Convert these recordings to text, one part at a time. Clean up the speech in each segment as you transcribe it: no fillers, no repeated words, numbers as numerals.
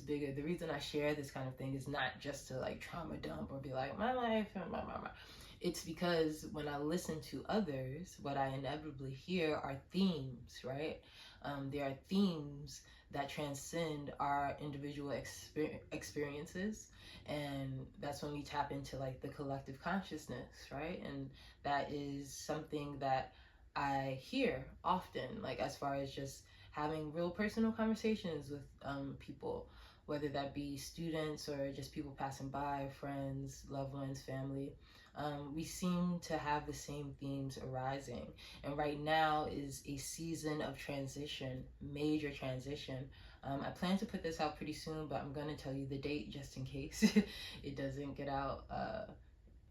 is bigger. The reason I share this kind of thing is not just to like trauma dump or be like, my life, my. It's because when I listen to others, what I inevitably hear are themes, right? There are themes that transcend our individual experiences, and that's when we tap into like the collective consciousness, right? And that is something that I hear often, like as far as just having real personal conversations with people, whether that be students or just people passing by, friends, loved ones, family. We seem to have the same themes arising. And right now is a season of transition, major transition. I plan to put this out pretty soon, but I'm going to tell you the date just in case it doesn't get out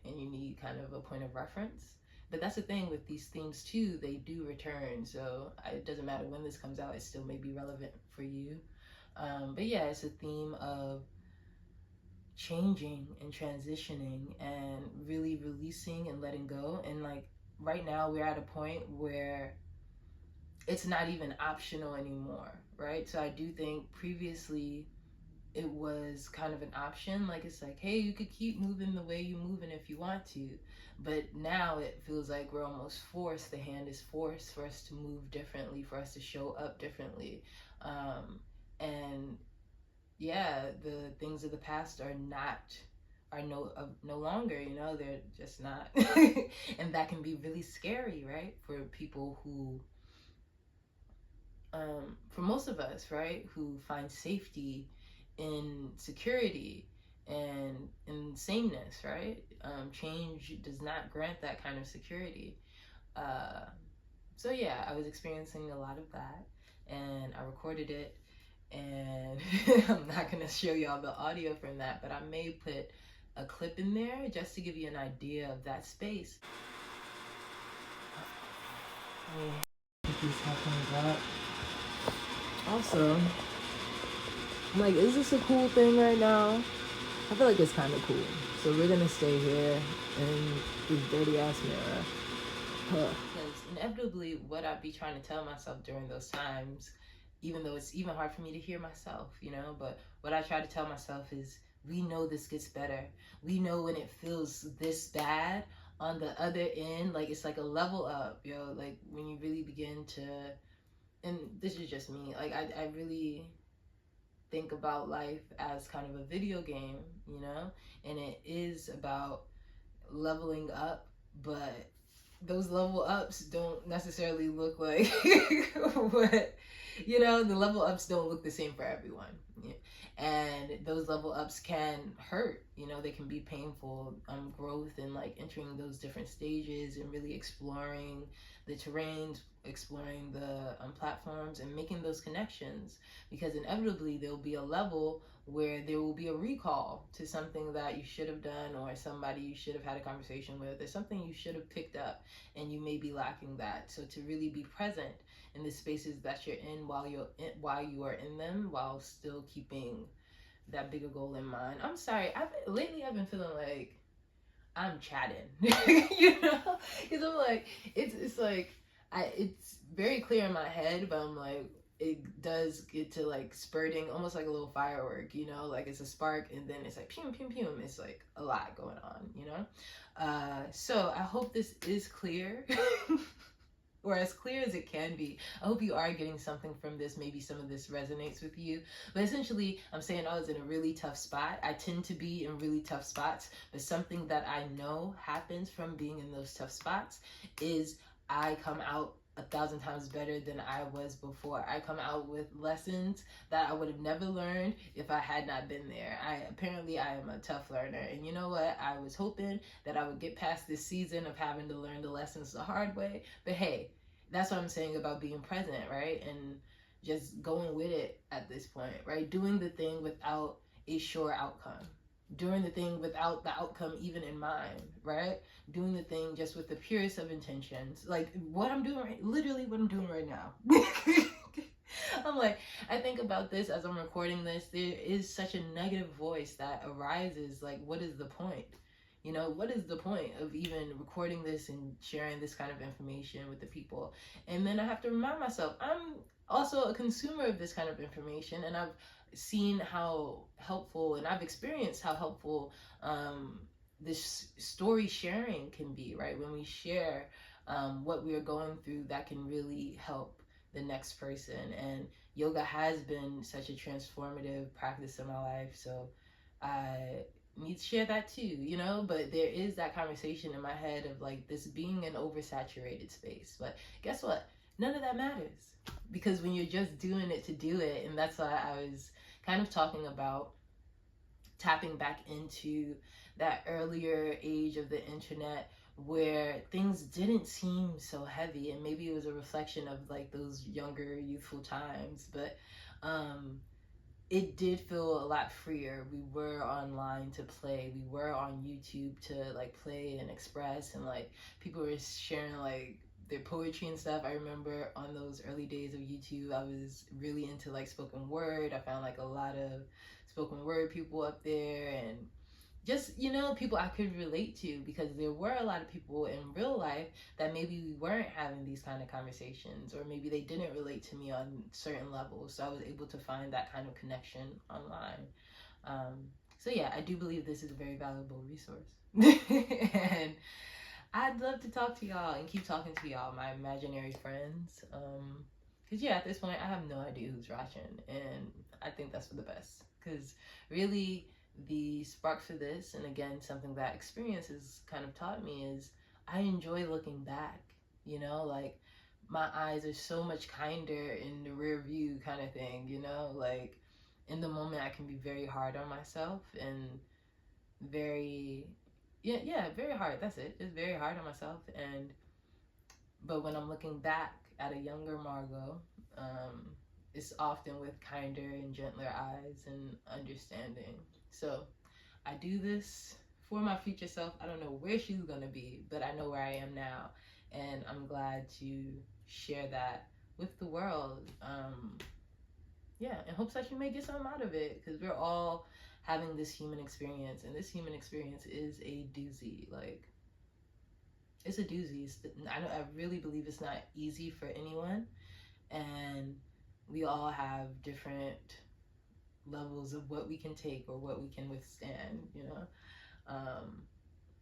and you need kind of a point of reference. But that's the thing with these themes too, they do return. So it doesn't matter when this comes out, it still may be relevant for you. But yeah, it's a theme of changing and transitioning and really releasing and letting go. And like right now, we're at a point where it's not even optional anymore, right? So I do think previously it was kind of an option. Like it's like, hey, you could keep moving the way you're moving if you want to. But now it feels like we're almost forced. The hand is forced for us to move differently, for us to show up differently. And yeah, the things of the past are no longer, you know, they're just not. And that can be really scary, right? For people who for most of us, right, who find safety in security and in sameness, right? Change does not grant that kind of security. Uh, so yeah, I was experiencing a lot of that, and I recorded it, and I'm not gonna show y'all the audio from that, but I may put a clip in there just to give you an idea of that space. Put these headphones up. Also, I'm like, is this a cool thing right now? I feel like it's kind of cool. So we're gonna stay here in this dirty ass mirror. Because inevitably, what I'd be trying to tell myself during those times, even though it's even hard for me to hear myself, you know, but what I try to tell myself is, we know this gets better. We know when it feels this bad on the other end, like it's like a level up, yo. Like when you really begin to, and this is just me, like I really think about life as kind of a video game, you know, and it is about leveling up, but those level ups don't necessarily look like what, you know, the level ups don't look the same for everyone. Yeah. And those level ups can hurt, you know, they can be painful. Growth and like entering those different stages and really exploring the terrains, exploring the platforms and making those connections, because inevitably there'll be a level where there will be a recall to something that you should have done, or somebody you should have had a conversation with, or something you should have picked up, and you may be lacking that. So to really be present in the spaces that you're in while you are in them, while still keeping that bigger goal in mind. I'm sorry, lately I've been feeling like I'm chatting, you know, because I'm like, it's like it's very clear in my head, but I'm like, it does get to like spurting, almost like a little firework, you know, like it's a spark and then it's like pew pew pew. It's like a lot going on, you know. So I hope this is clear. Or as clear as it can be. I hope you are getting something from this. Maybe some of this resonates with you. But essentially, I'm saying I was in a really tough spot. I tend to be in really tough spots. But something that I know happens from being in those tough spots is I come out 1,000 times better than I was before. I come out with lessons that I would have never learned if I had not been there. Apparently I am a tough learner, and you know what? I was hoping that I would get past this season of having to learn the lessons the hard way. But hey, that's what I'm saying about being present, right? And just going with it at this point, right? Doing the thing without a sure outcome. Doing the thing without the outcome even in mind, right? Doing the thing just with the purest of intentions. Like what I'm doing literally what I'm doing right now. I'm like, I think about this as I'm recording this. There is such a negative voice that arises. Like, what is the point? You know, what is the point of even recording this and sharing this kind of information with the people? And then I have to remind myself, also a consumer of this kind of information, and I've seen how helpful, and I've experienced how helpful this story sharing can be, right? When we share what we are going through, that can really help the next person. And yoga has been such a transformative practice in my life, so I need to share that too, you know. But there is that conversation in my head of like this being an oversaturated space. But guess what? None of that matters, because when you're just doing it to do it, and that's why I was kind of talking about tapping back into that earlier age of the internet where things didn't seem so heavy, and maybe it was a reflection of like those younger youthful times, but it did feel a lot freer. We were online to play, we were on YouTube to like play and express, and like people were sharing like their poetry and stuff. I remember on those early days of YouTube, I was really into like spoken word. I found like a lot of spoken word people up there, and just, you know, people I could relate to, because there were a lot of people in real life that maybe we weren't having these kind of conversations, or maybe they didn't relate to me on certain levels, so I was able to find that kind of connection online. So yeah, I do believe this is a very valuable resource. And I'd love to talk to y'all and keep talking to y'all, my imaginary friends. Because yeah, at this point I have no idea who's watching, and I think that's for the best, because really the spark for this, and again something that experience has kind of taught me, is I enjoy looking back. You know, like my eyes are so much kinder in the rear view kind of thing, you know. Like in the moment I can be very hard on myself, and very, yeah, very hard. That's it. Just very hard on myself. And but when I'm looking back at a younger Margot, it's often with kinder and gentler eyes and understanding. So I do this for my future self. I don't know where she's gonna be, but I know where I am now, and I'm glad to share that with the world. Yeah, in hopes that you may get something out of it, because we're all having this human experience, and this human experience is a doozy. Like, it's a doozy. I really believe it's not easy for anyone, and we all have different levels of what we can take or what we can withstand, you know.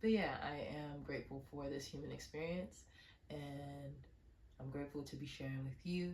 But yeah, I am grateful for this human experience, and I'm grateful to be sharing with you.